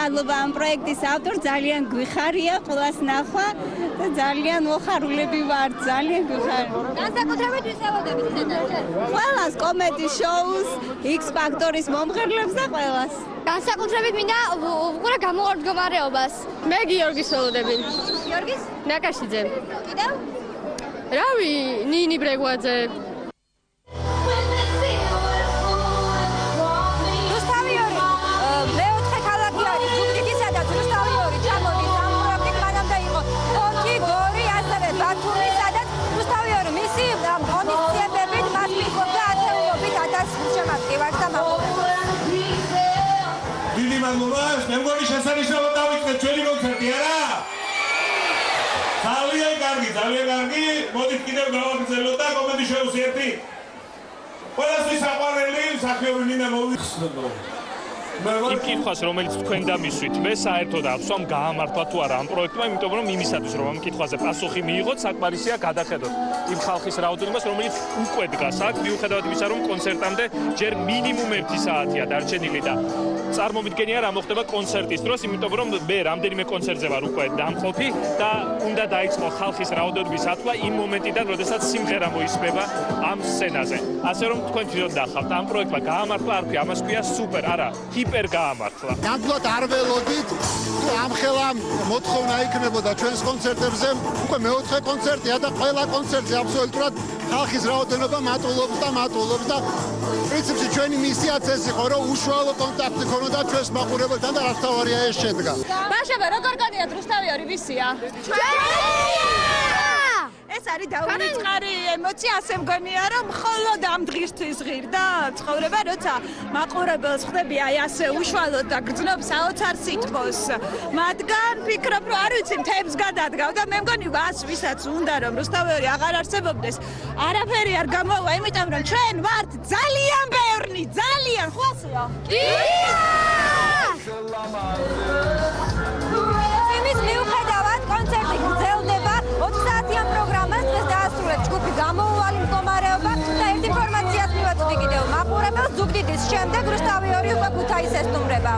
მადლობა ამ პროექტის ავტორ, ძალიან გვიხარია ყველას ნახვა და ძალიან მოხარულები ვართ, ძალიან გვიხარია. განსაკუთრებით ვის ელოდებით სცენაზე? ყველას, კომედი შოუს, X ფაქტორის მომღერლებს და ყველას. განსაკუთრებით მინდა უყურე გამოვარდ მდგომარეობას. მე გიორგის ველოდები. გიორგის? ნაკაშიძე. კიდევ? რავი, ნინი ბრეგვაძე. დიდი მადლობა, მე მგონი შესანიშნავად დავიწყეთ ჩვენი კონცერტი, არა? ძალიან კარგი. მოდით კიდევ გავაგრძელოთ და კომედი შოუს ერთი. ყველასთვის საყვარელი მსახიობი ნინა მოვიხსნებო. იმ კითხვას, რომელიც თქვენ დამისვით, მე საერთოდ ახსოვს გაამართლა თუ არა ამ პროექტმა, იმიტომ რომ იმისათვის რომ ამ კითხვაზე პასუხი მიიღოთ, საკმარისია გადახედოთ იმ ხალხის რაოდენობას, რომელიც უკვე დგას აქ, მიუხედავად იმისა, რომ კონცერტამდე ჯერ მინიმუმ 1 საათია დარჩენილი და წარმომიდგენია რა მოხდება კონცერტის დროს, იმიტომ რომ მე რამდენიმე კონცერტზე ვარ უკვე დამყოფი და უნდა დაიწყო ხალხის რაოდენობის ათვლა იმ მომენტიდან, როდესაც სიმღერა მოისმება ამ სცენაზე. ასე რომ თქვენ თვითონ დახავთ ამ პროექტმა გაამართლა, არ ქვია, ამას ქვია სუპერ, არა, ჰიპერ გაამართლა. ნამდვილად არ ველოდით, თუ ამხელა მოთხოვნა იქნებოდა ჩვენს კონცერტებზე, უკვე მეოთხე კონცერტია და ყველა კონცერტზე აბსოლუტურად ხალხის რაოდენობა მატულობს და პრინციპში ჩვენი მისიაც ეს იყო, რომ უშუალო კონტაქტი ქონოდა ჩვენს მაყურებელთან და რაც თავარია ეს შედგა. ბაშება, როგორ გონიათ რუსთავიორი ვისია? ეს არის დაუვიწყარი ემოცია, ასე მგონია, რომ მხოლოდ ამ დღისთვის ღირდა ცხოვრება, როცა მაყურებელს ხვდები აი ასე უშუალოდ და გრძნობ საოცარ სითბოს. მათგან ფიქრობ, რომ არ ვიცი, მთებს გადადგავ და მე მგონი ვისაც უნდა რომ რუსთავიორი აღარ არსებობდეს, არაფერი არ გამოვა, იმიტომ რომ ჩვენ ვართ ძალიან ბევრი, ძალიან ხვალსია. იმის მიუხედავად კონცერტი გრძელდება 20 საათიან პროგრამას დღეს დაასრულეთ ჯგუფი გამოუვალი მდგომარეობა და ერთ ინფორმაციას მივაწვდი კიდევ მაყურებელს ზუგდიდის შემდეგ რუსთავიორი უკვე ქუთაისს ესტუმრება.